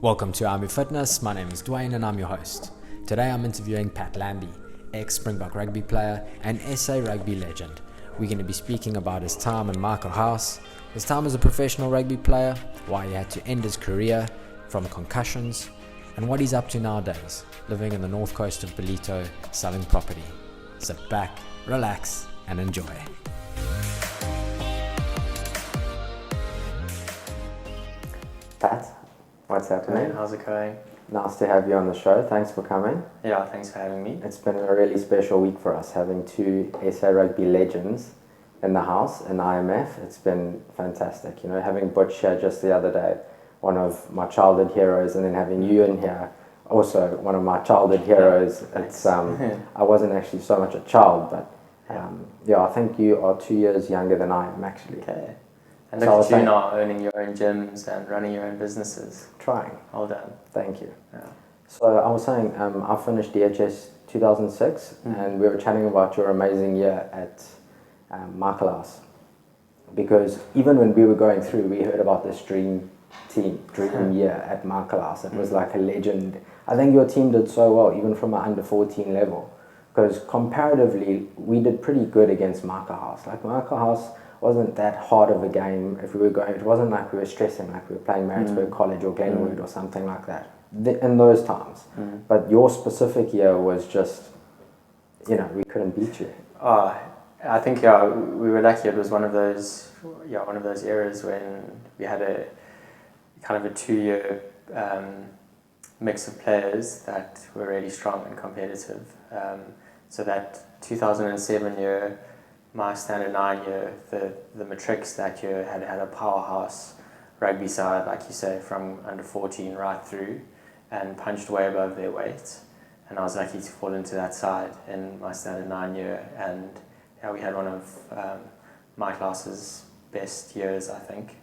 Welcome to Army Fitness. My name is Dwayne and I'm your host. Today I'm interviewing Pat Lambie, ex-Springbok rugby player and SA rugby legend. We're going to be speaking about his time in Michael House, his time as a professional rugby player, why he had to end his career from concussions, and what he's up to nowadays, living in the north coast of Ballito, selling property. Sit back, relax, and enjoy. Pat, what's happening? How's it going? Nice to have you on the show. Thanks for coming. Yeah, thanks for having me. It's been a really special week for us, having two SA rugby legends in the house in IMF. It's been fantastic. You know, having Butch here just the other day, one of my childhood heroes, and then having you in here, also one of my childhood heroes. It's I wasn't actually so much a child, but I think you are 2 years younger than I am actually. Okay. And look at you now owning your own gyms and running your own businesses. Trying. Well done. Thank you. Yeah. So I was saying, I finished DHS 2006, and we were chatting about your amazing year at Michael House. Because even when we were going through, we heard about this dream year at Michael House. It was like a legend. I think your team did so well, even from an under 14 level. Because comparatively, we did pretty good against Michael House. Like Michael House wasn't that hard of a game. If we were going, it wasn't like we were stressing, like we were playing Maritzburg College or Glenwood or something like that. In those times. But your specific year was just, we couldn't beat you. I think we were lucky. It was one of those eras when we had a kind of a 2-year mix of players that were really strong and competitive. So that 2007 year, my standard 9 year, the matrix that year had a powerhouse rugby side, like you say, from under 14 right through, and punched way above their weight. And I was lucky to fall into that side in my standard 9 year, and we had one of my class's best years, I think.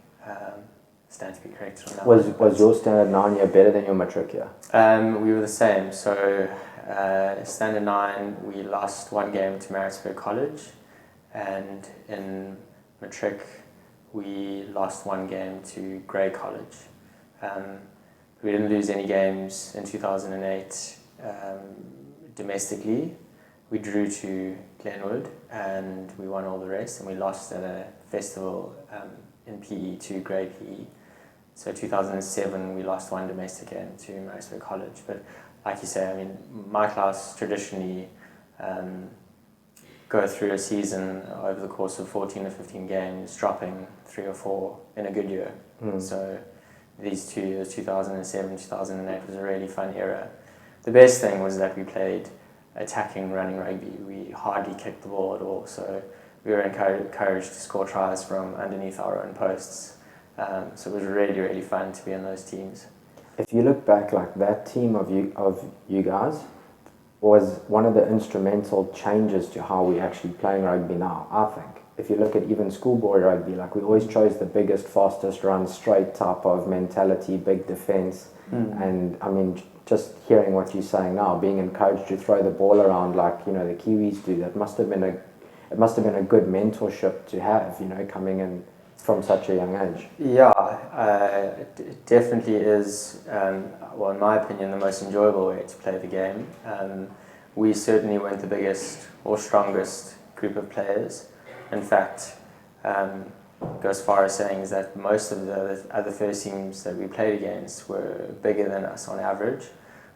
Stand to be corrected on that. Was your standard 9 year better than your matric year? We were the same. So standard 9, we lost one game to Maritzburg College. And in matric, we lost one game to Grey College. We didn't lose any games in 2008 domestically. We drew to Glenwood and we won all the rest, and we lost at a festival in PE to Grey PE. So 2007, we lost one domestic game to Maritzburg College. But like you say, I mean, my class traditionally go through a season over the course of 14 or 15 games, dropping 3 or 4 in a good year. So these 2 years, 2007, 2008, was a really fun era. The best thing was that we played attacking, running rugby. We hardly kicked the ball at all, so we were encouraged to score tries from underneath our own posts. So it was really, really fun to be in those teams. If you look back, like that team of you guys was one of the instrumental changes to how we actually playing rugby now, I think. If you look at even schoolboy rugby, like we always chose the biggest, fastest run, straight type of mentality, big defense. And I mean, just hearing what you're saying now, being encouraged to throw the ball around like, the Kiwis do, it must have been a good mentorship to have, coming in from such a young age. Yeah, it definitely is, in my opinion, the most enjoyable way to play the game. We certainly weren't the biggest or strongest group of players. In fact, go as far as saying is that most of the other first teams that we played against were bigger than us on average,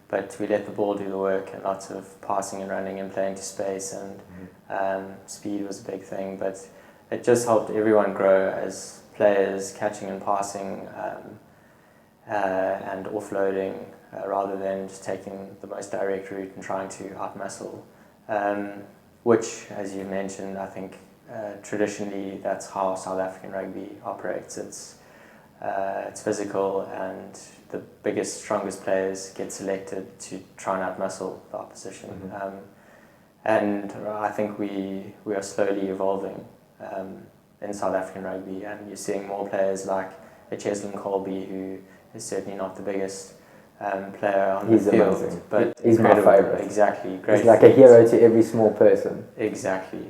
but we let the ball do the work, and lots of passing and running and playing to space, and speed was a big thing, but it just helped everyone grow as players, catching and passing and offloading rather than just taking the most direct route and trying to outmuscle, which, as you mentioned, I think traditionally that's how South African rugby operates. It's physical, and the biggest, strongest players get selected to try and outmuscle the opposition. And I think we are slowly evolving in South African rugby, and you're seeing more players like a Cheslin Colby, who is certainly not the biggest player on the field. Amazing. But he's my favourite. Exactly. Great. He's like a hero to every small person. Exactly.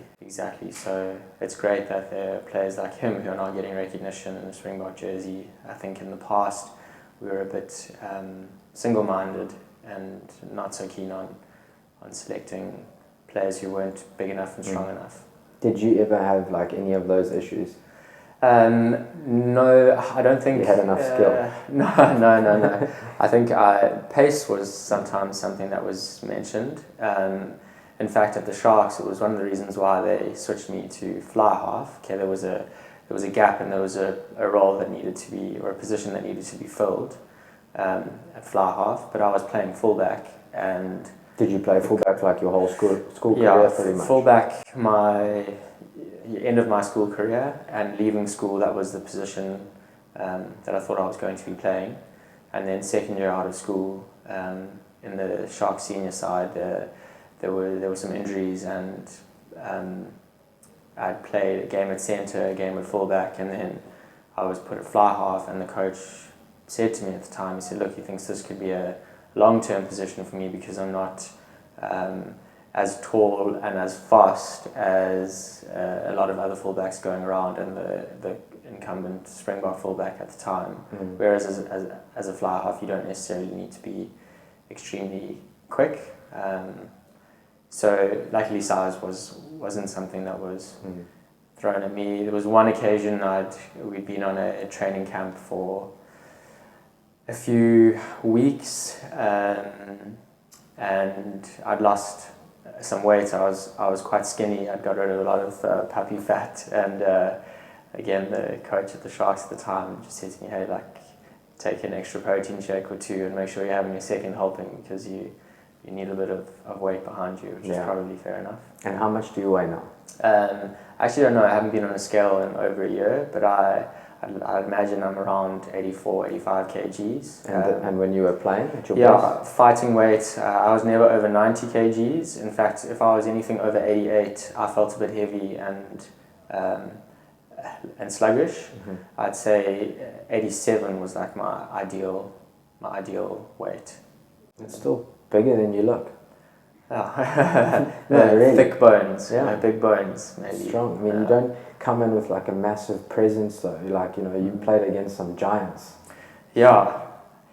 So it's great that there are players like him who are now getting recognition in the Springbok jersey. I think in the past we were a bit single-minded and not so keen on selecting players who weren't big enough and strong enough. Did you ever have like any of those issues? No, I don't think... You had enough skill? No. I think pace was sometimes something that was mentioned. In fact, at the Sharks, it was one of the reasons why they switched me to fly half. Okay, there was a gap and there was a role that needed to be, or a position that needed to be filled at fly half, but I was playing fullback. And did you play fullback like your whole school yeah, career pretty much? Fullback end of my school career, and leaving school, that was the position that I thought I was going to be playing. And then second year out of school, in the Sharks senior side, there were some injuries, and I'd played a game at centre, a game at fullback, and then I was put at fly half, and the coach said to me at the time, he said, look, he thinks this could be a long-term position for me because I'm not as tall and as fast as a lot of other fullbacks going around, and the incumbent Springbok fullback at the time. Whereas as a fly half, you don't necessarily need to be extremely quick. So luckily size wasn't something that was thrown at me. There was one occasion we'd been on a training camp for a few weeks, and I'd lost some weight. I was quite skinny. I'd got rid of a lot of puppy fat, and again, the coach at the Sharks at the time just said to me, hey, like, take an extra protein shake or two and make sure you're having your second helping, because you need a bit of weight behind you, which is probably fair enough. And how much do you weigh now? I actually don't know. I haven't been on a scale in over a year, but I'd imagine I'm around 84, 85 kgs. And when you were playing at your best? Fighting weight, I was never over 90 kgs. In fact, if I was anything over 88, I felt a bit heavy and sluggish. I'd say 87 was like my ideal weight. It's still bigger than you look. Oh. No, really. Thick bones, yeah. Big bones, maybe. Strong. I mean, you don't come in with like a massive presence though. Like, you played against some giants. Yeah.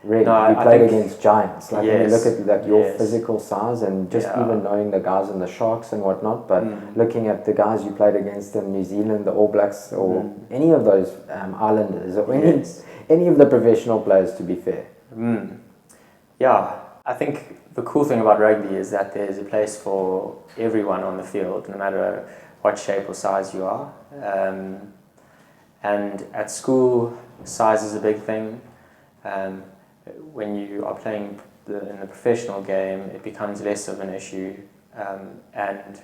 Really, No, you played against giants. Like when you look at like your yes. physical size, and just even knowing the guys in the Sharks and whatnot, but looking at the guys you played against in New Zealand, the All Blacks, or any of those Islanders, or any of the professional players, to be fair. Yeah, I think the cool thing about rugby is that there's a place for everyone on the field, no matter what shape or size you are. And at school, size is a big thing. When you are playing in the professional game, it becomes less of an issue. And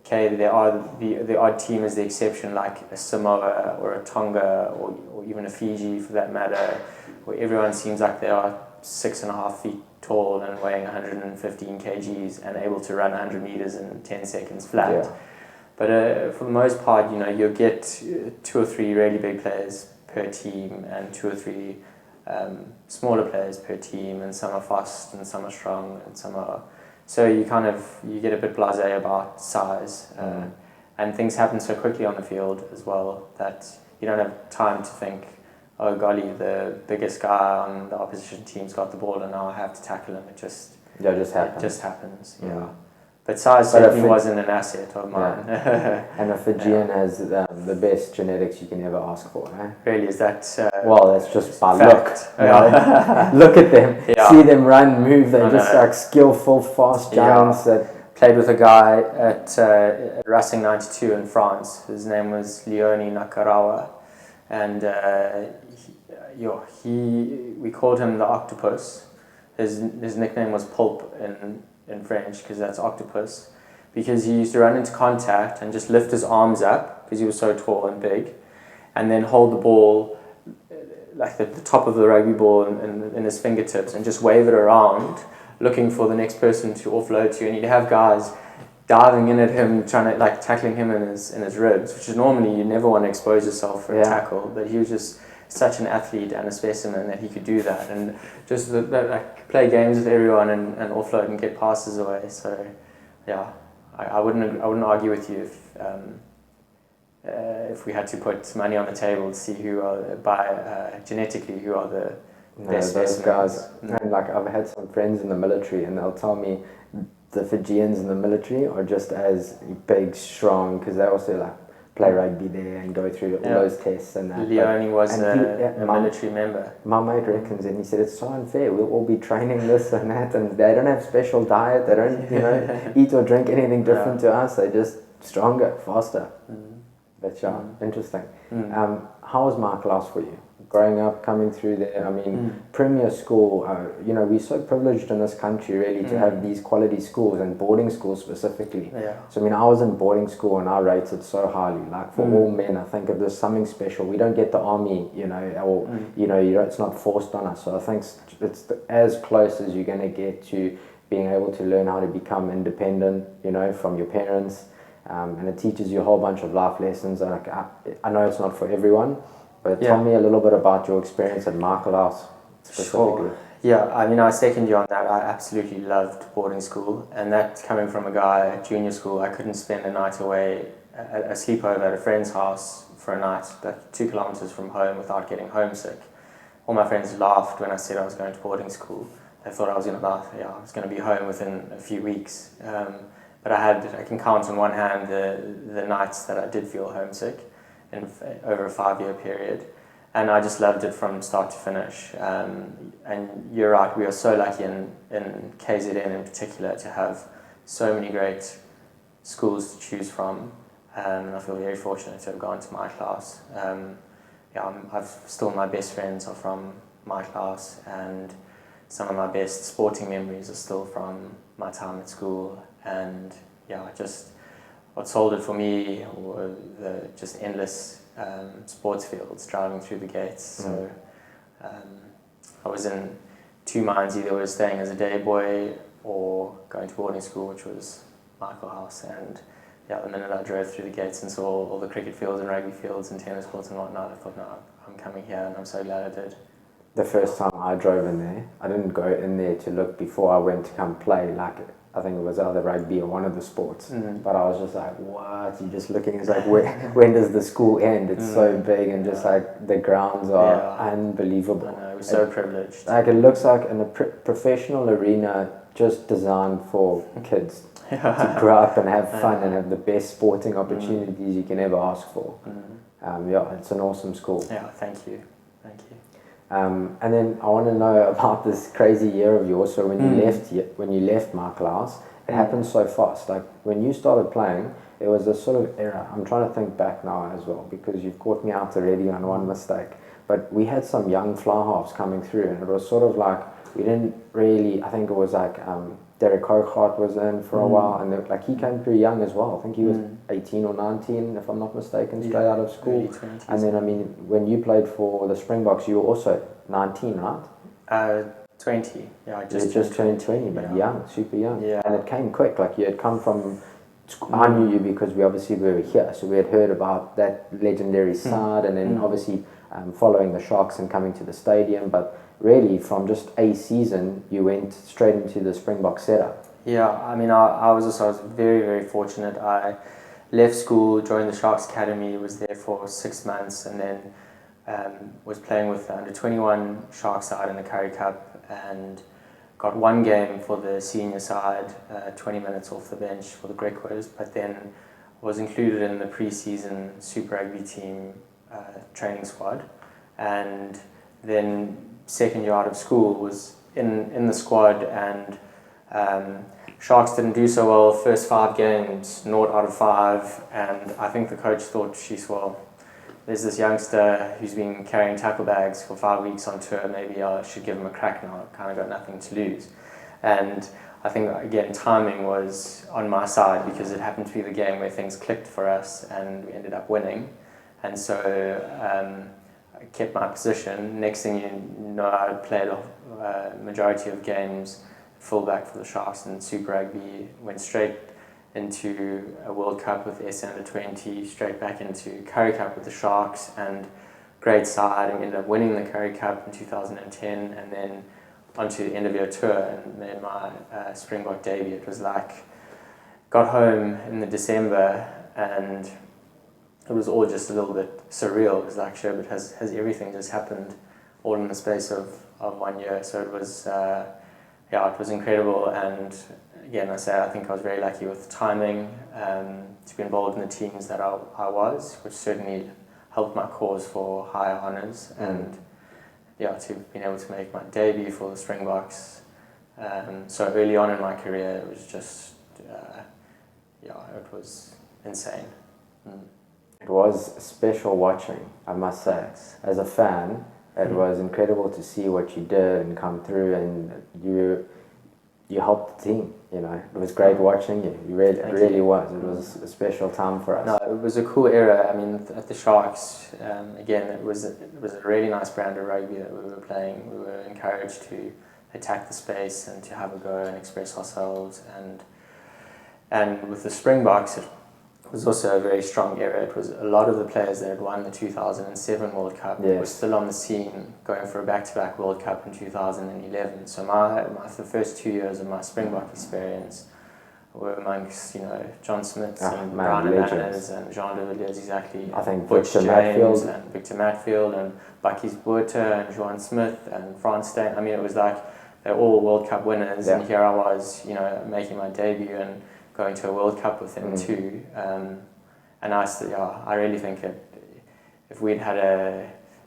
okay, there are the odd team is the exception, like a Samoa or a Tonga or even a Fiji for that matter, where everyone seems like they are 6.5 feet tall and weighing 115 kgs and able to run 100 meters in 10 seconds flat. Yeah. But for the most part, you'll get 2 or 3 really big players per team and 2 or 3 smaller players per team, and some are fast and some are strong and some are... So you get a bit blasé about size, and things happen so quickly on the field as well that you don't have time to think, oh golly, the biggest guy on the opposition team's got the ball and now I have to tackle him. It just happens. It just happens, But size certainly wasn't an asset of mine. And a Fijian has the best genetics you can ever ask for, eh? Really, is that... well, that's just by fact. Look. Look at them. See them run, move. They're like skillful, fast giants that... Played with a guy at Racing 92 in France. His name was Leone Nakarawa. And we called him the octopus. His nickname was Pulp in French, because that's octopus, because he used to run into contact and just lift his arms up because he was so tall and big, and then hold the ball like the top of the rugby ball in his fingertips and just wave it around looking for the next person to offload to, and you'd have guys diving in at him, trying to like tackling him in his ribs, which is normally you never want to expose yourself for a tackle, but he was just such an athlete and a specimen that he could do that, and just like play games with everyone and offload and get passes away. So yeah, I wouldn't argue with you if we had to put money on the table to see genetically who are the best those specimens. guys. And like I've had some friends in the military, and they'll tell me the Fijians in the military are just as big, strong, because they also like play rugby there and go through all those tests and that. Leone was a my military member. My mate reckons, and he said it's so unfair. We'll all be training this and that, and they don't have special diet. They don't, eat or drink anything different to us. They're just stronger, faster. That's interesting. How was my class for you? Growing up, coming through there, I mean, premier school, we're so privileged in this country really to have these quality schools and boarding schools specifically. Yeah. So, I mean, I was in boarding school and I rated so highly. Like, for all men, I think if there's something special, we don't get the army, or, it's not forced on us. So I think it's as close as you're going to get to being able to learn how to become independent, from your parents. And it teaches you a whole bunch of life lessons. And I know it's not for everyone, but tell me a little bit about your experience at Michael House specifically. Sure. Yeah, I mean, I second you on that. I absolutely loved boarding school, and that coming from a guy at junior school, I couldn't spend a night away, a sleepover at a friend's house for a night, like 2 kilometers from home, without getting homesick. All my friends laughed when I said I was going to boarding school. They thought I was going to be home within a few weeks. But I can count on one hand the nights that I did feel homesick over a 5-year period. And I just loved it from start to finish. And you're right, we are so lucky in KZN in particular to have so many great schools to choose from. And I feel very fortunate to have gone to my class. Still my best friends are from my class, and some of my best sporting memories are still from my time at school. And what sold it for me were the just endless sports fields driving through the gates. So I was in 2 minds: either was staying as a day boy or going to boarding school, which was Michael House. And the minute I drove through the gates and saw all the cricket fields and rugby fields and tennis courts and whatnot, I thought, no, I'm coming here, and I'm so glad I did. The first time I drove in there, I didn't go in there to look before I went to come play. Like, I think it was either rugby or one of the sports. But I was just like, what? You're just looking, it's like, when does the school end? It's so big, and just like the grounds are unbelievable. I know, we're so privileged. Like, it looks like in a professional arena just designed for kids to grow up and have fun and have the best sporting opportunities you can ever ask for. It's an awesome school. Yeah, thank you. And then I want to know about this crazy year of yours. So when you left my class, it happened so fast. Like, when you started playing, it was a sort of era. I'm trying to think back now as well, because you've caught me out already on one mistake. But we had some young fly halves coming through, and it was sort of like, we didn't really, I think it was like Derek Hogarth was in for a while, and he came through young as well. I think he was 18 or 19, if I'm not mistaken, straight out of school. And then, I mean, when you played for the Springboks, you were also 19, right? 20. Yeah, I just turned 20, but young, super young. Yeah. And it came quick. Like, you had come from, I knew you because we were here, so we had heard about that legendary side, and then obviously following the Sharks and coming to the stadium. But really, from just a season, you went straight into the Springbok setup. Yeah, I mean, I was very, very fortunate. I left school, joined the Sharks Academy, was there for 6 months, and then was playing with the under-21 Sharks side in the Currie Cup, and got 1 game for the senior side, 20 minutes off the bench for the Griquas, but then was included in the pre-season Super Rugby team training squad. And then second year out of school was in the squad, and Sharks didn't do so well. First 5 games, 0 out of 5, and I think the coach thought, there's this youngster who's been carrying tackle bags for 5 weeks on tour, maybe I should give him a crack now, I've kind of got nothing to lose. And I think, again, timing was on my side, because it happened to be the game where things clicked for us and we ended up winning. And so I kept my position. Next thing you know, I played a majority of games fullback for the Sharks in Super Rugby, went straight into a World Cup with S under 20, straight back into Currie Cup with the Sharks, and great side, and ended up winning the Currie Cup in 2010, and then onto the end of year tour, and then my Springbok debut. It was like, got home in the December, and it was all just a little bit surreal. It was like, sure, but has everything just happened all in the space of 1 year? So it was, it was incredible. And again, I think I was very lucky with timing to be involved in the teams that I was, which certainly helped my cause for higher honours. And to being able to make my debut for the Springboks so early on in my career, it was just, it was insane. It was special watching, I must say. As a fan, it was incredible to see what you did and come through, and you helped the team. You know, it was great watching you. It really was. It was a special time for us. No, it was a cool era. I mean, at the Sharks, again, it was a really nice brand of rugby that we were playing. We were encouraged to attack the space and to have a go and express ourselves. And with the Springboks, it was also a very strong era. It was a lot of the players that had won the 2007 World Cup were still on the scene, going for a back-to-back World Cup in 2011. So the first 2 years of my Springbok experience were amongst, John Smith and Brian Manners and Jean de Villiers, exactly. I think Butch Victor James Matfield. and Victor Matfield and Bucky's Botha and Johan Smith and Frans Steyn. I mean, it was like they're all World Cup winners, and here I was, making my debut and going to a World Cup with them too. And I really think if we'd had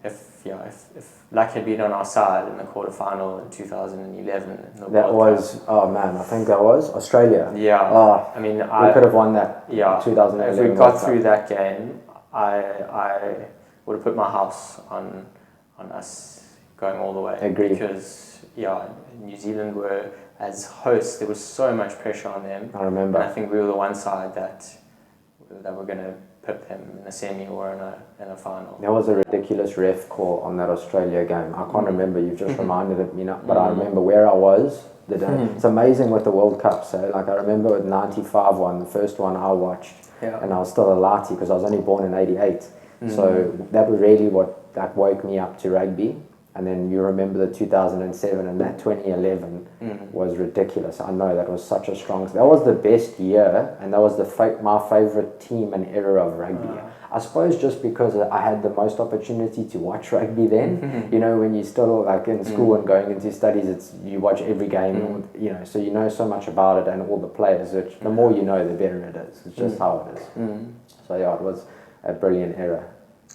if luck had been on our side in the quarterfinal in 2011, in the That World was, oh man, I think that was Australia. Yeah. Oh, I mean, we could have won that. Yeah. 2011. If we got through that game, I would have put my house on us going all the way. Agreed. Because New Zealand were, as hosts, there was so much pressure on them. I remember. And I think we were the one side that were going to put them in a semi or in a final. There was a ridiculous ref call on that Australia game. I can't remember. You've just reminded me, but I remember where I was the day. It's amazing with the World Cup. So, like, I remember with '95 one, the first one I watched, and I was still a latte because I was only born in '88. So that was really what woke me up to rugby. And then you remember the 2007 and that 2011 was ridiculous. I know that was such a strong. That was the best year, and that was my favorite team and era of rugby. I suppose just because I had the most opportunity to watch rugby then. When you're still like in school and going into studies, you watch every game. So you know so much about it and all the players. Which the more you know, the better it is. It's just how it is. So it was a brilliant era.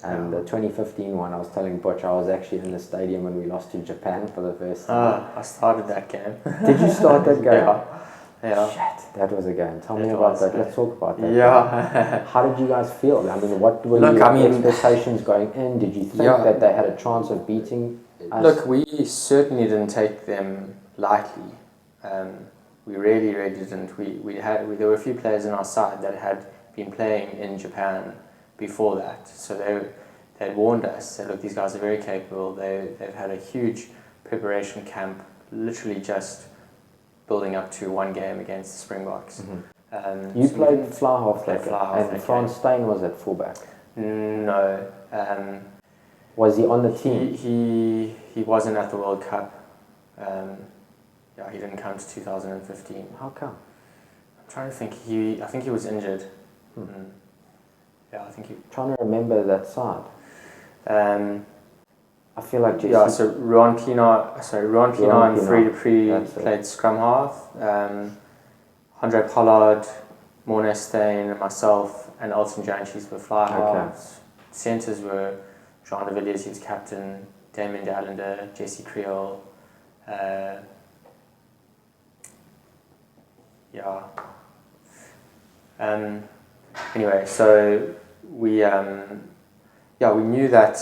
And the 2015 one, I was telling Butch, I was actually in the stadium when we lost to Japan for the first time. I started that game. Did you start that game? Yeah. Shit, that was a game. Tell me about that. Let's talk about that. Yeah. How did you guys feel? I mean, what were your expectations going in? Did you think that they had a chance of beating us? Look, we certainly didn't take them lightly. We really, really didn't. There were a few players on our side that had been playing in Japan before that, so they had warned us, said, look, these guys are very capable. They've had a huge preparation camp, literally just building up to one game against the Springboks. You played fly half that game, and Frans Steyn was at fullback. No. Was he on the team? He wasn't at the World Cup. He didn't come to 2015. How come? I'm trying to think. I think he was injured. Yeah, I think he... Trying to remember that side. I feel like JC... Yeah, so Ruan Pienaar and Free Dupree played scrum half. Andre Pollard, Morné Steyn, myself, and Elton Janchis were fly halves. Centres were Jean de Villiers, he was captain, Damien Dallender, Jesse Creole. Anyway, so we knew that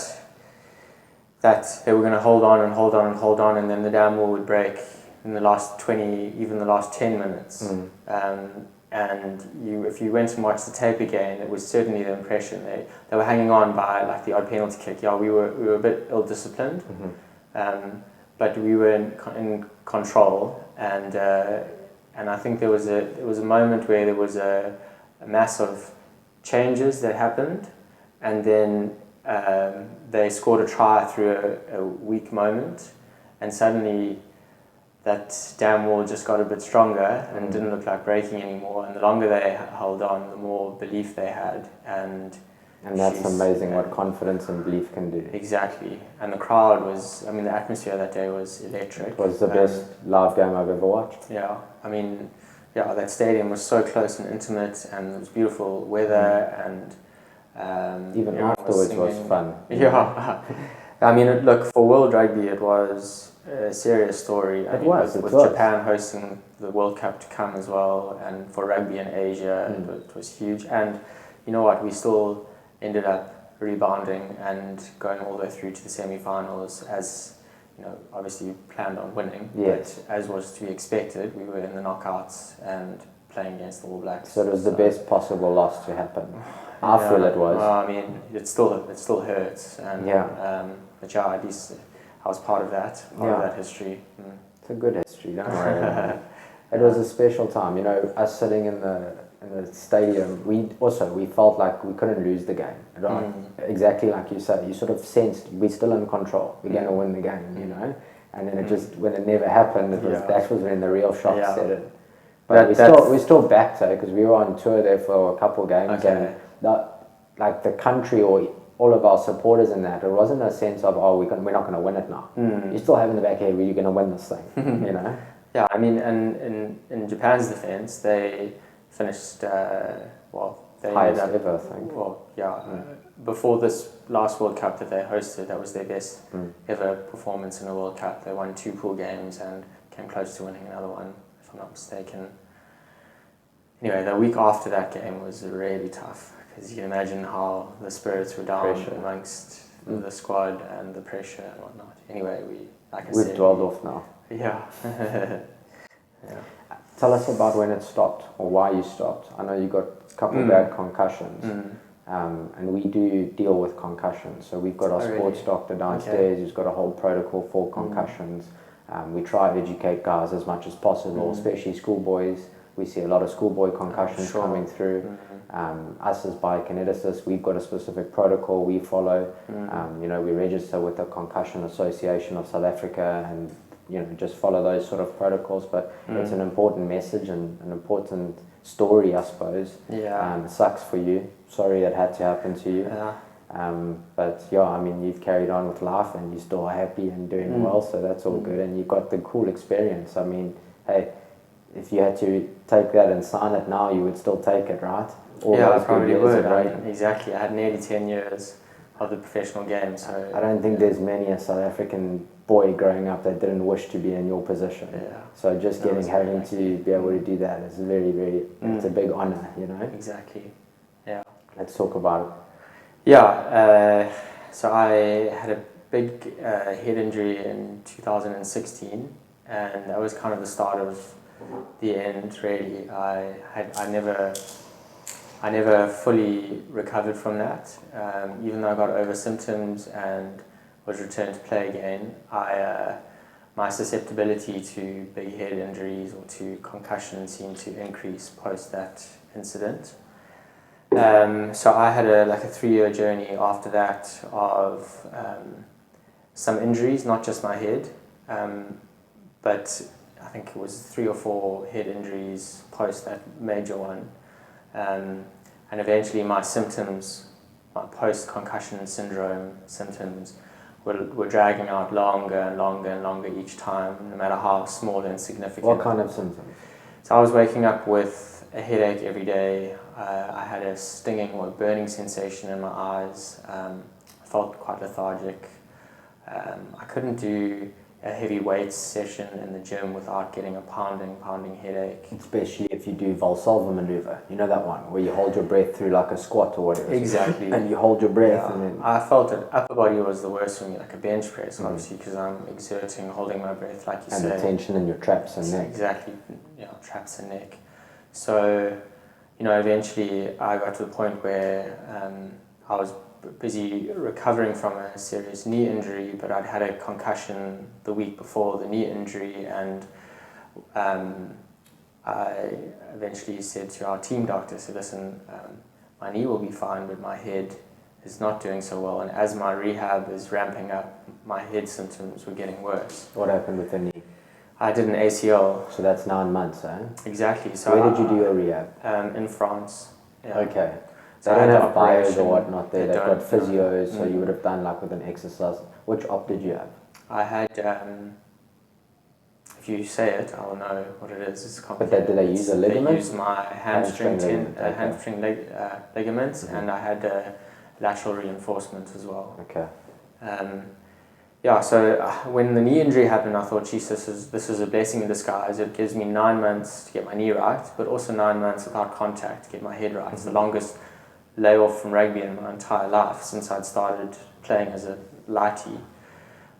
they were going to hold on, and then the damn wall would break in the last 20, even the last 10 minutes. And if you went and watched the tape again, it was certainly the impression they were hanging on by like the odd penalty kick. Yeah, we were a bit ill-disciplined, but we were in control, and I think there was a moment where there was a mass of changes that happened, and then they scored a try through a weak moment, and suddenly that damn wall just got a bit stronger and didn't look like breaking anymore, and the longer they held on, the more belief they had, and And that's amazing what confidence and belief can do. Exactly. And the crowd was, I mean, the atmosphere that day was electric. It was the best live game I've ever watched. Yeah, I mean, yeah, that stadium was so close and intimate, and it was beautiful weather, and even afterwards was fun. Yeah. I mean, look, for World Rugby, it was a serious story. I mean, with Japan hosting the World Cup to come as well, and for rugby in Asia, it was huge. And you know what? We still ended up rebounding and going all the way through to the semi-finals, as you know, obviously planned on winning. Yes. But as was to be expected, we were in the knockouts and playing against the All Blacks. So it was the best possible loss to happen. I feel it was. Well, I mean, it still hurts, and but yeah, at least I was part of that history. It's a good history, don't worry. It was a special time, you know. Us sitting in the stadium, we felt like we couldn't lose the game. Right? Exactly like you said, you sort of sensed we're still in control. We're going to win the game, you know. And then it just, when it never happened, that was when the real shock set in. But we're still back there because we were on tour there for a couple of games, and like the country or all of our supporters in that, it wasn't a sense of, we're not going to win it now. You still have in the back here, we're going to win this thing, you know? Yeah, I mean, and in Japan's defense, they finished, they highest ever, I think. Well, before this last World Cup that they hosted, that was their best ever performance in a World Cup. They won 2 pool games and came close to winning another one, if I'm not mistaken. Anyway, the week after that game was really tough, because you can imagine how the spirits were down amongst the squad and the pressure and whatnot. Anyway, we've dwelled off now. Yeah. Tell us about when it stopped, or why you stopped. I know you got a couple of bad concussions, and we do deal with concussions. So we've got our sports doctor downstairs who's got a whole protocol for concussions. We try to educate guys as much as possible, especially schoolboys. We see a lot of schoolboy concussions coming through. Us as biokineticists, we've got a specific protocol we follow. You know, we register with the Concussion Association of South Africa, and you know, just follow those sort of protocols. But it's an important message and an important story, I suppose. It sucks for you. Sorry it had to happen to you. But yeah, I mean, you've carried on with life and you're still happy and doing well, so that's all good. And you got the cool experience. I mean, hey, if you had to take that and sign it now, you would still take it, right? I probably would. Exactly. I had nearly 10 years of the professional game. So I don't think there's many a South African boy growing up that didn't wish to be in your position. So just having to be able to do that is very, very, it's a big honor, you know? Exactly. Yeah. Let's talk about it. Yeah. So I had a big head injury in 2016, and that was kind of the start of the end, really. I never fully recovered from that. Even though I got over symptoms and was returned to play again, my susceptibility to big head injuries or to concussions seemed to increase post that incident. So I had a 3-year journey after that of some injuries, not just my head, but I think it was 3 or 4 head injuries post that major one. And eventually my symptoms, my post-concussion syndrome symptoms, were dragging out longer and longer and longer each time, no matter how small and insignificant. What kind of symptoms? So I was waking up with a headache every day. I had a stinging or burning sensation in my eyes. I felt quite lethargic. I couldn't do a heavy weights session in the gym without getting a pounding headache. Especially if you do Valsalva maneuver, you know that one, where you hold your breath through like a squat or whatever. Exactly. And you hold your breath and then... I felt it. Upper body was the worst for me, like a bench press, obviously, because I'm exerting, holding my breath, like you say. And the tension in your traps and neck. Exactly, traps and neck. So, eventually I got to the point where I was busy recovering from a serious knee injury, but I'd had a concussion the week before the knee injury, and I eventually said to our team doctor, listen, my knee will be fine, but my head is not doing so well, and as my rehab is ramping up, my head symptoms were getting worse. What happened with the knee? I did an ACL. So that's 9 months, eh? Exactly. So where did you do your rehab? In France. Yeah. Okay. They don't have bios or operation. whatnot there. They've got physios, so you would have done like with an exercise. Which op did you have? I had, if you say it, I'll know what it is. It's complicated. But did they use a ligament? They used my hamstring ligaments, and I had lateral reinforcement as well. Okay. Yeah, so when the knee injury happened, I thought, geez, this is a blessing in disguise. It gives me 9 months to get my knee right, but also 9 months without contact to get my head right. It's the longest layoff from rugby in my entire life since I'd started playing as a lighty.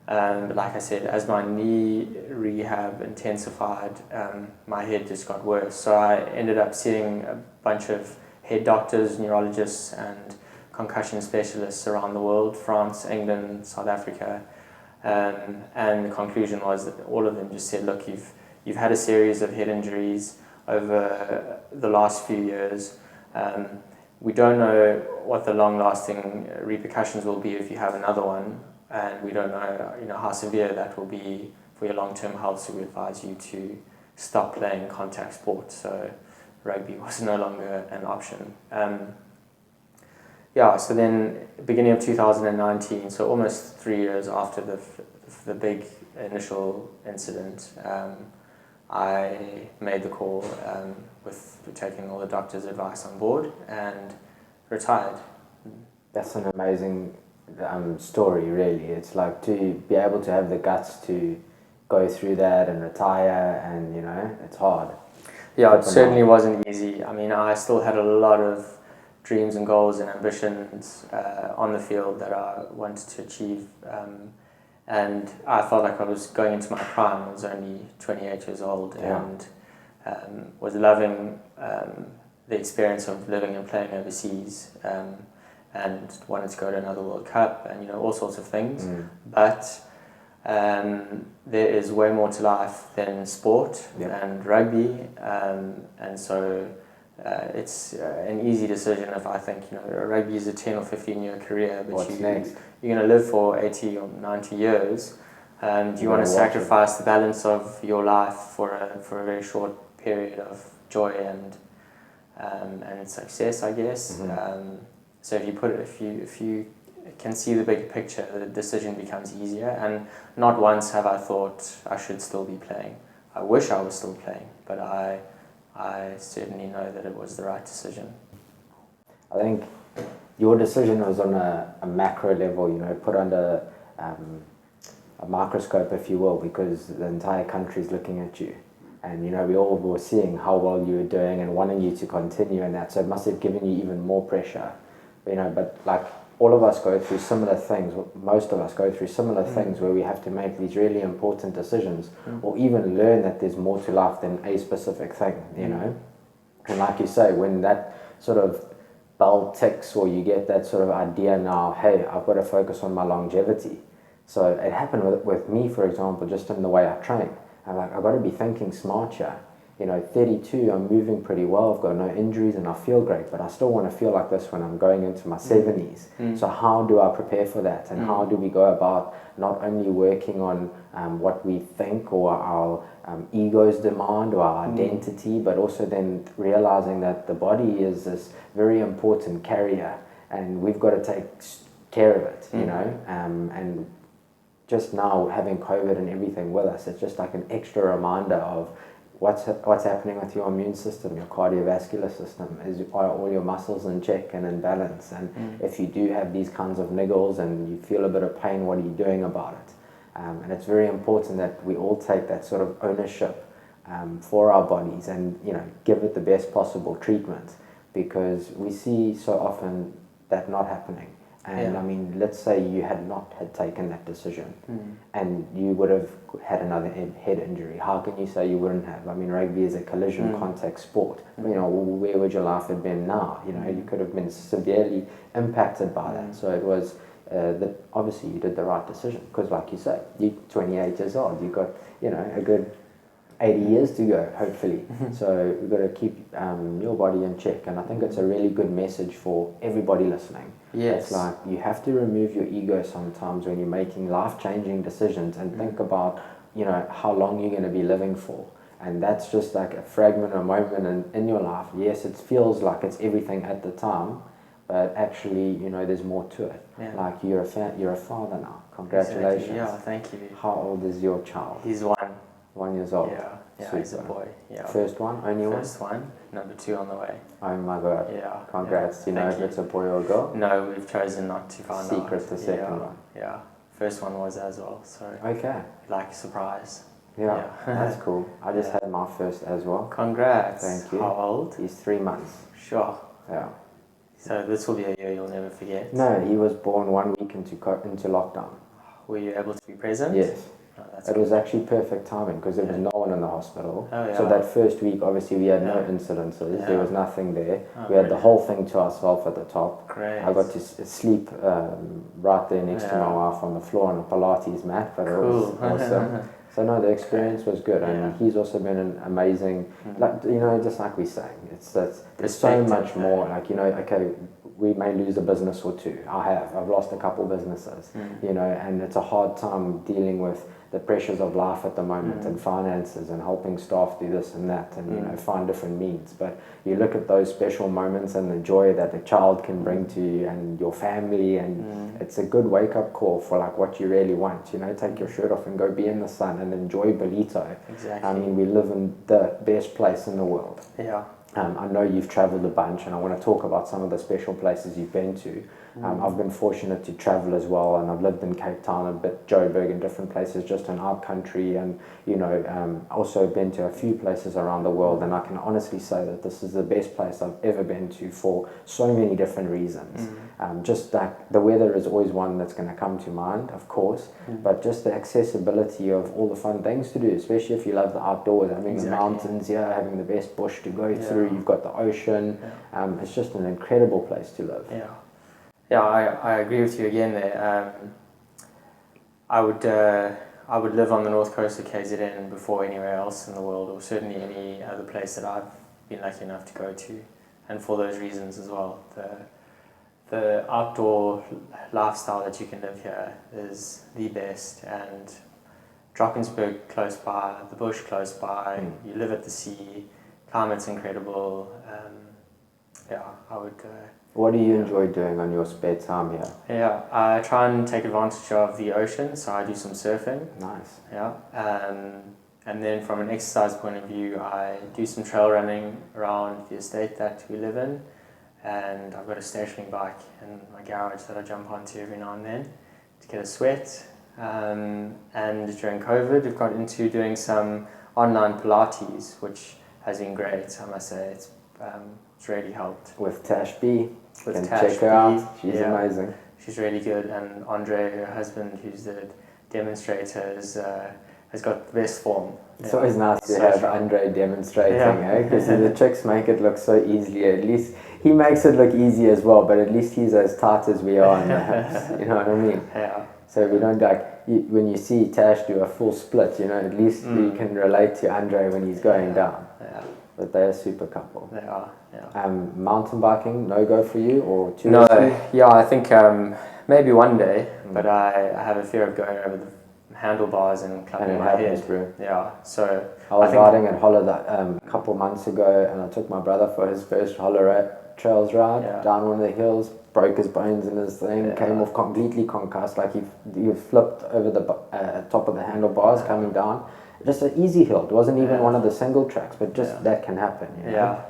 But like I said, as my knee rehab intensified, my head just got worse. So I ended up seeing a bunch of head doctors, neurologists, and concussion specialists around the world, France, England, South Africa. And the conclusion was that all of them just said, look, you've had a series of head injuries over the last few years. We don't know what the long-lasting repercussions will be if you have another one, and we don't know, how severe that will be for your long-term health. So we advise you to stop playing contact sports. So rugby was no longer an option. So then beginning of 2019, so almost 3 years after the big initial incident, I made the call with taking all the doctor's advice on board and retired. That's an amazing story, really. It's like to be able to have the guts to go through that and retire, and it's hard. Yeah, it certainly wasn't easy. I mean, I still had a lot of dreams and goals and ambitions on the field that I wanted to achieve, and I felt like I was going into my prime. I was only 28 years old, and was loving the experience of living and playing overseas, and wanted to go to another World Cup and all sorts of things. But there is way more to life than sport and rugby, and so it's an easy decision if I think rugby is a 10 or 15 year career, but you're going to live for 80 or 90 years. Do you want to sacrifice the balance of your life for a very short period of joy and success, I guess? So if you can see the big picture, the decision becomes easier. And not once have I thought I should still be playing. I wish I was still playing, but I certainly know that it was the right decision. I think your decision was on a macro level, put under a microscope, if you will, because the entire country is looking at you. And, we all were seeing how well you were doing and wanting you to continue in that. So it must have given you even more pressure. But like all of us go through similar things, most of us go through similar things where we have to make these really important decisions or even learn that there's more to life than a specific thing, And like you say, when that sort of bell ticks or you get that sort of idea now, hey, I've got to focus on my longevity. So it happened with me, for example, just in the way I train. I'm like, I've got to be thinking smart here. 32, I'm moving pretty well, I've got no injuries and I feel great, but I still want to feel like this when I'm going into my 70s. So how do I prepare for that? And how do we go about not only working on what we think or our ego's demand or our identity, but also then realizing that the body is this very important carrier and we've got to take care of it, and just now having COVID and everything with us, it's just like an extra reminder of what's happening with your immune system, your cardiovascular system. Are all your muscles in check and in balance? And if you do have these kinds of niggles and you feel a bit of pain, what are you doing about it? And it's very important that we all take that sort of ownership for our bodies and give it the best possible treatment, because we see so often that not happening. And I mean, let's say you had not taken that decision and you would have had another head injury. How can you say you wouldn't have? I mean, rugby is a collision contact sport. Where would your life have been now? You could have been severely impacted by that. So it was, obviously you did the right decision, because like you say, you're 28 years old, you've got, a good 80 years to go, hopefully. So we've got to keep your body in check. And I think it's a really good message for everybody listening. Yes. It's like you have to remove your ego sometimes when you're making life-changing decisions and think about, how long you're going to be living for. And that's just like a fragment, a moment in your life. Yes, it feels like it's everything at the time, but actually, you know, there's more to it. Yeah. Like you're a father now. Congratulations. Exactly. Yeah, thank you. How old is your child? He's 1. 1 year old. Yeah, he's a boy. Yeah. First one, only one? First one, number 2 on the way. Oh my God. Yeah. Congrats. Yeah. Do you know if it's a boy or a girl? No, we've chosen not to find out. Secret, the second one. Yeah. First one was as well, so Okay. like a surprise. Yeah, that's cool. I just had my first as well. Congrats. Thank you. How old? He's 3 months. Sure. Yeah. So this will be a year you'll never forget. No, he was born 1 week into lockdown. Were you able to be present? Yes. Oh, that's It cool. was actually perfect timing because there was no one in the hospital. Oh, yeah. So that first week, obviously, we had no Yeah. incidences. Yeah. There was nothing there. Oh, We had the brilliant. whole thing to ourselves at the top. Great. I got to sleep right there next to my Yeah. wife on the floor on a Pilates mat, but it was Cool. awesome. So no, the experience was good, and Yeah. he's also been an amazing, like, you know, just like we're saying, it's there's so Perspective, much yeah. more. Like, you know, okay, we may lose a business or two. I've lost a couple businesses, you know, and it's a hard time dealing with the pressures of life at the moment and finances and helping staff do this and that and you know find different means. But you look at those special moments and the joy that a child can bring to you and your family, and it's a good wake up call for like what you really want. You know, take your shirt off and go be in the sun and enjoy Ballito. Exactly. I mean, we live in the best place in the world. Yeah. I know you've travelled a bunch, and I want to talk about some of the special places you've been to. I've been fortunate to travel as well, and I've lived in Cape Town, a bit Joburg, and different places just in our country, and you know, also been to a few places around the world. And I can honestly say that this is the best place I've ever been to for so many different reasons. Just like the weather is always one that's going to come to mind, of course, but just the accessibility of all the fun things to do, especially if you love the outdoors. Having the mountains here, having the best bush to go through, you've got the ocean. It's just an incredible place to live. Yeah, I agree with you again there. I would live on the north coast of KZN before anywhere else in the world, or certainly any other place that I've been lucky enough to go to, and for those reasons as well. The outdoor lifestyle that you can live here is the best, and Drakensberg close by, the bush close by, you live at the sea, climate's incredible. I would... What do you enjoy doing on your spare time here? Yeah, I try and take advantage of the ocean, so I do some surfing. Nice. Yeah, and then from an exercise point of view, I do some trail running around the estate that we live in, and I've got a stationary bike in my garage that I jump onto every now and then to get a sweat. And during COVID, I've got into doing some online Pilates, which has been great, I must say. It's really helped. With Tash B. With and Tash check her B, out. She's yeah. amazing. She's really good, and Andre, her husband, who's the demonstrator, has got the best form. It's always nice to have Andre demonstrating, because the chicks make it look so easy. At least he makes it look easy as well, but at least he's as tight as we are in the hips. You know what I mean? Yeah. So we don't when you see Tash do a full split, you know, at least you can relate to Andre when he's going down. Yeah. But they're a super couple. They are, yeah. Mountain biking, no go for you, or too No, risky? yeah, I think maybe one day, but I have a fear of going over the handlebars and clapping my head. Bro. Yeah, so I was riding at Holler a couple months ago, and I took my brother for his first Holler Trails ride down one of the hills, broke his bones in his thing, came off completely concussed, like he flipped over the top of the handlebars coming down. Just an easy hill. It wasn't even one of the single tracks, but just that can happen. You know? Yeah.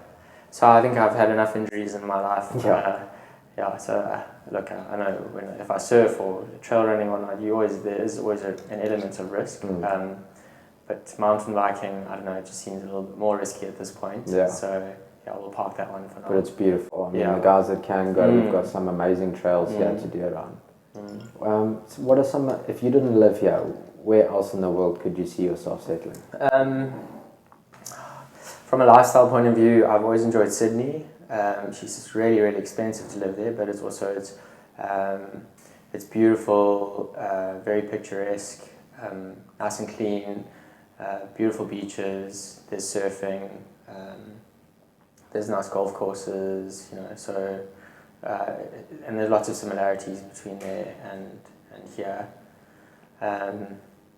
So I think I've had enough injuries in my life. So look, I know if I surf or trail running or not, there's always an element of risk. But mountain biking, I don't know, it just seems a little bit more risky at this point. Yeah. So we'll park that one for now. But it's beautiful. I mean, the guys that can go, we've got some amazing trails here to do around. So what are some? If you didn't live here, where else in the world could you see yourself settling? From a lifestyle point of view, I've always enjoyed Sydney. She's really, really expensive to live there, but it's beautiful, very picturesque, nice and clean, beautiful beaches. There's surfing, there's nice golf courses, you know. So, and there's lots of similarities between there and here.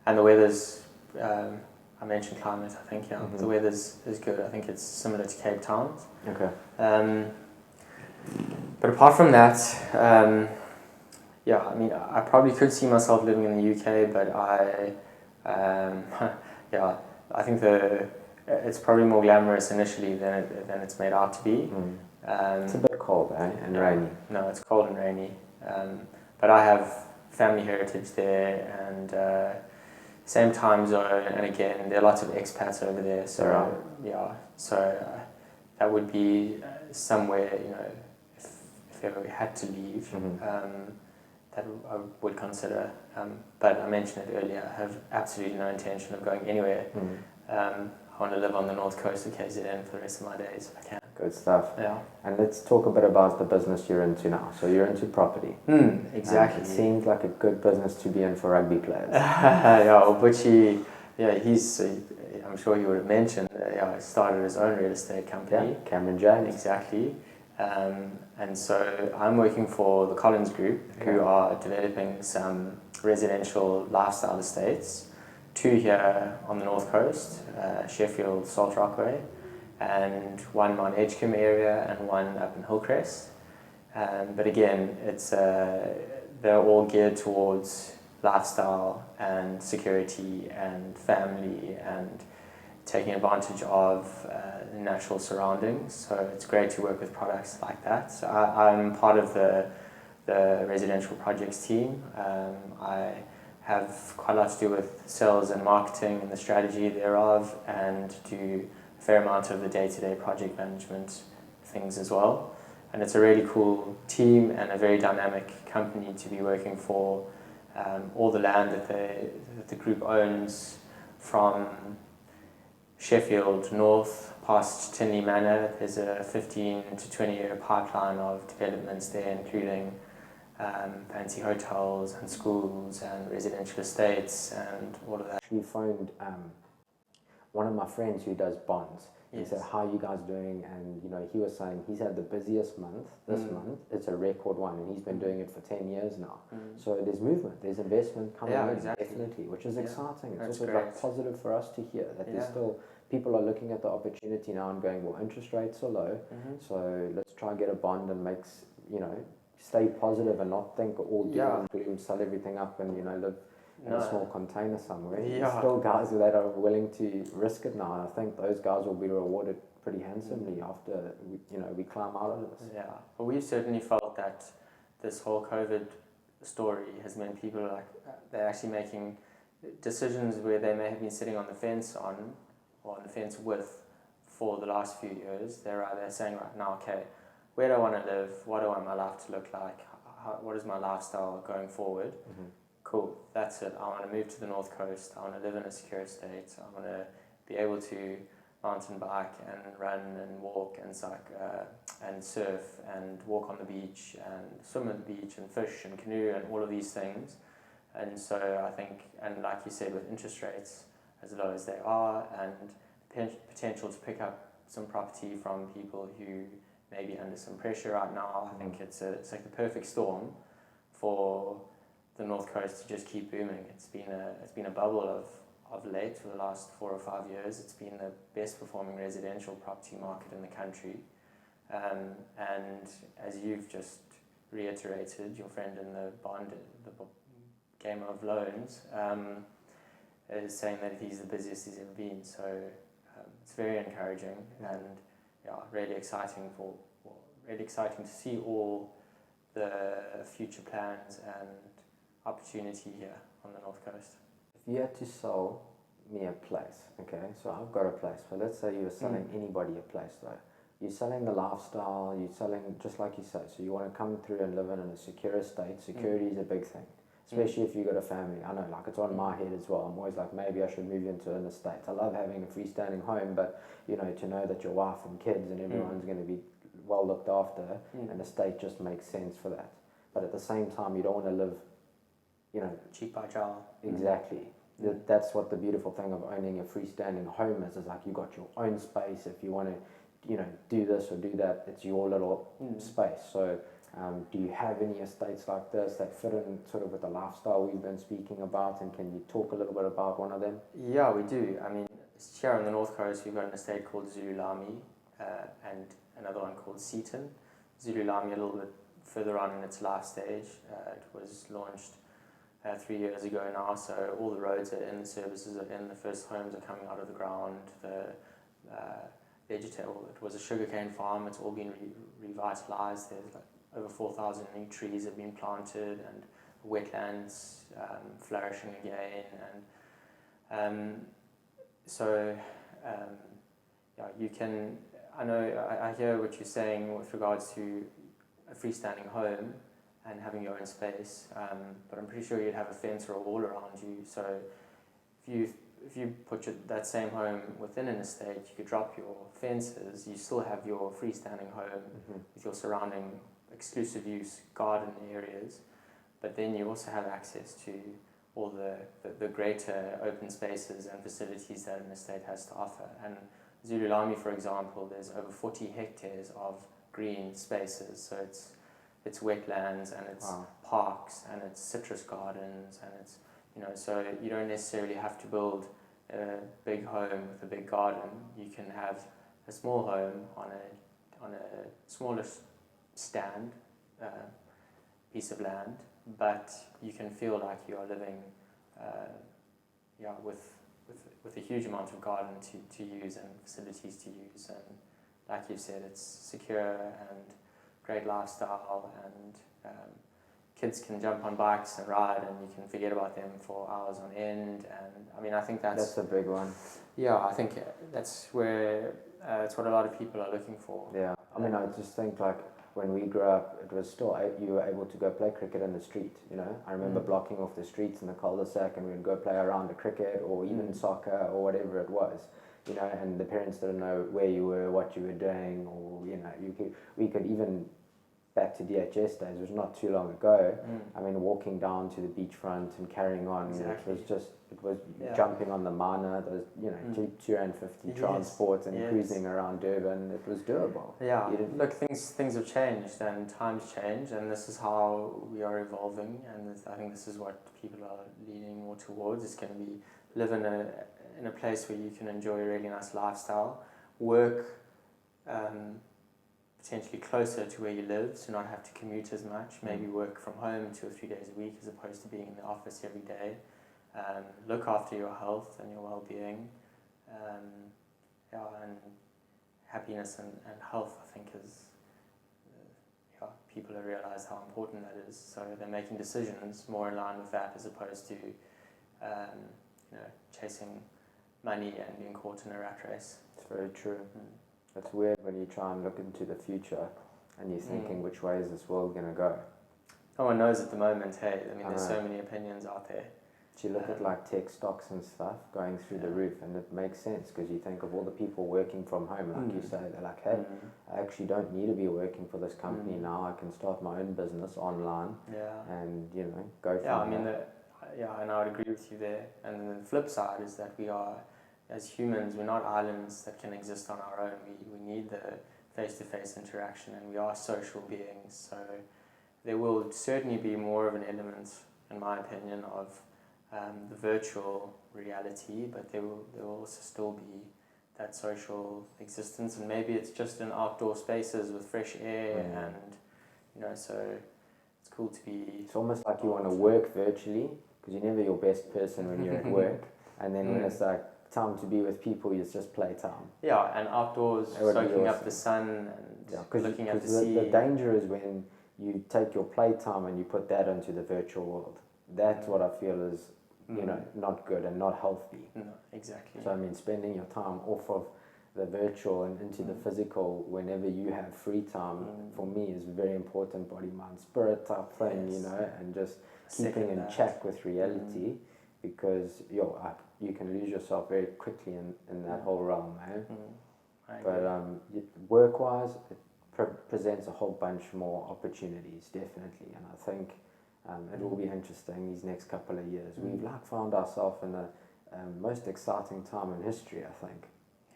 And the weather's, I mentioned climate, I think, the weather's is good. I think it's similar to Cape Town. Okay. But apart from that, yeah, I mean, I probably could see myself living in the UK, but yeah, I think it's probably more glamorous initially than it's made out to be. It's a bit cold, and rainy. No, it's cold and rainy. But I have family heritage there, and same time zone, and again, there are lots of expats over there. So that would be somewhere, if ever we had to leave, that I would consider. But I mentioned it earlier, I have absolutely no intention of going anywhere. I want to live on the north coast of KZN for the rest of my days if I can. Good stuff. Yeah. And let's talk a bit about the business you're into now. So you're into property. Exactly. It seems like a good business to be in for rugby players. Yeah, well, Butchie, I'm sure he would have mentioned, he started his own real estate company. Yeah, Cameron James. Exactly. And so I'm working for the Collins Group, who are developing some residential lifestyle estates, 2 here on the north coast, Sheffield, Salt Rockaway, and one on Edgecombe area and one up in Hillcrest. But again, they're all geared towards lifestyle and security and family and taking advantage of natural surroundings. So it's great to work with products like that. So I'm part of the residential projects team. I have quite a lot to do with sales and marketing and the strategy thereof, and do a fair amount of the day-to-day project management things as well. And it's a really cool team and a very dynamic company to be working for. All the land that the group owns, from Sheffield north past Tinley Manor, there's a 15 to 20 year pipeline of developments there, including fancy hotels and schools and residential estates and all of that. You phoned one of my friends who does bonds. He said, how are you guys doing? And he was saying he's had the busiest month this month. It's a record one, and he's been doing it for 10 years now. So there's movement, there's investment coming in, definitely, which is exciting. It's also like positive for us to hear that there's still people are looking at the opportunity now and going, well, interest rates are low, so let's try and get a bond and stay positive and not think all doom and gloom, sell everything up and live in a small container somewhere. There's still guys that are willing to risk it now, and I think those guys will be rewarded pretty handsomely after we climb out of this. Yeah, well, we've certainly felt that this whole COVID story has meant people they're actually making decisions where they may have been sitting on the fence with for the last few years. They're saying right now, okay, where do I want to live? What do I want my life to look like? What is my lifestyle going forward? Cool, that's it. I want to move to the north coast. I want to live in a secure state. I want to be able to mountain bike and run and walk and cycle and surf and walk on the beach and swim at the beach and fish and canoe and all of these things. And so I think, and like you said, with interest rates as low as they are and potential to pick up some property from people who may be under some pressure right now, I think it's like the perfect storm for the north coast to just keep booming. It's been a bubble of late for the last 4 or 5 years. It's been the best performing residential property market in the country, and as you've just reiterated, your friend in the game of loans is saying that he's the busiest he's ever been. So it's very encouraging and really exciting to see all the future plans and opportunity here on the north coast. If you had to sell me a place, okay, so I've got a place, but let's say you were selling anybody a place though. You're selling the lifestyle, you're selling just like you say, so you want to come through and live in a secure estate. Security is a big thing, especially if you've got a family. I know, it's on my head as well. I'm always like, maybe I should move into an estate. I love having a freestanding home, but to know that your wife and kids and everyone's going to be well looked after, an estate just makes sense for that. But at the same time, you don't want to live cheek by jowl. Exactly. That's what the beautiful thing of owning a freestanding home is like you got your own space. If you want to, do this or do that, it's your little space. So do you have any estates like this that fit in sort of with the lifestyle we've been speaking about, and can you talk a little bit about one of them? Yeah, we do. I mean, here on the north coast, we've got an estate called Zulami and another one called Seaton. Zulu Lami a little bit further on in its life stage. It was launched 3 years ago now, so all the roads are in, the services are in, the first homes are coming out of the ground, the vegetable, it was a sugarcane farm, it's all been revitalized. There's like over 4,000 new trees have been planted, and wetlands flourishing again, and you can, I hear what you're saying with regards to a freestanding home and having your own space, but I'm pretty sure you'd have a fence or a wall around you, so if you put that same home within an estate, you could drop your fences, you still have your freestanding home with your surrounding exclusive use garden areas, but then you also have access to all the greater open spaces and facilities that an estate has to offer. And Zulu Lami, for example, there's over 40 hectares of green spaces, so it's wetlands and it's parks and it's citrus gardens and it's, so you don't necessarily have to build a big home with a big garden. You can have a small home on a smaller stand piece of land, but you can feel like you are living with a huge amount of garden to use and facilities to use, and like you said, it's secure and great lifestyle, and kids can jump on bikes and ride, and you can forget about them for hours on end. And I mean, I think that's a big one. Yeah, I think that's where it's what a lot of people are looking for. Yeah, I mean, I just think like when we grew up, it was still, you were able to go play cricket in the street, I remember blocking off the streets in the cul-de-sac, and we'd go play around the cricket or even soccer or whatever it was, and the parents didn't know where you were, what you were doing, or, we could even, back to DHS days, it was not too long ago, I mean, walking down to the beachfront and carrying on, Exactly. it was jumping on the mana, those, 250 transports and cruising around Durban, it was doable. Yeah, look, things have changed and times change, and this is how we are evolving, and I think this is what people are leaning more towards. It's going to be live in a place where you can enjoy a really nice lifestyle, work potentially closer to where you live, so not have to commute as much, maybe work from home 2 or 3 days a week as opposed to being in the office every day, look after your health and your well-being, and happiness and health, I think, is people have realised how important that is, so they're making decisions more in line with that as opposed to chasing money and being caught in a rat race. It's very true. It's weird when you try and look into the future and you're thinking, which way is this world going to go? No one knows at the moment, hey. I mean, there's so many opinions out there. So you look at like tech stocks and stuff going through the roof, and it makes sense because you think of all the people working from home, like you say, they're like, hey, I actually don't need to be working for this company now. I can start my own business online and, go from there. And I would agree with you there. And then the flip side is that we are, as humans, we're not islands that can exist on our own. We need the face-to-face interaction, and we are social beings. So there will certainly be more of an element, in my opinion, of the virtual reality, but there will also still be that social existence, and maybe it's just in outdoor spaces with fresh air, and so it's cool to be. It's almost like you want to work virtually because you're never your best person when you're at work, and then when it's like time to be with people, it's just playtime. Yeah, and outdoors, soaking up the sun and looking at the sea. The danger is when you take your playtime and you put that into the virtual world. That's what I feel is, not good and not healthy. No, exactly. So I mean, spending your time off of the virtual and into the physical whenever you have free time, for me, is very important body, mind, spirit type thing, and just keeping in check with reality. Because you can lose yourself very quickly in that whole realm, But work-wise, it presents a whole bunch more opportunities, definitely, and I think it will be interesting these next couple of years. We've found ourselves in the most exciting time in history, I think.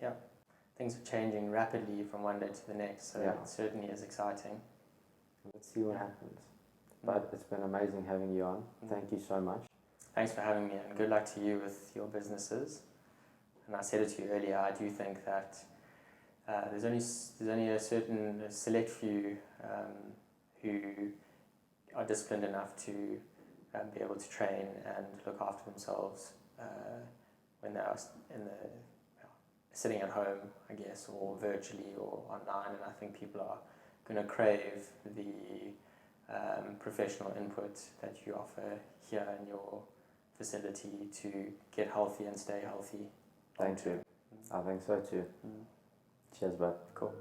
Yeah, things are changing rapidly from one day to the next, so it certainly is exciting. Let's see what happens. But it's been amazing having you on. Thank you so much. Thanks for having me, and good luck to you with your businesses. And I said it to you earlier, I do think that there's only a select few who are disciplined enough to be able to train and look after themselves when they are sitting at home, I guess, or virtually or online. And I think people are going to crave the professional input that you offer here in your facility to get healthy and stay healthy. Thank you. I think so too. Cheers, bud. Cool.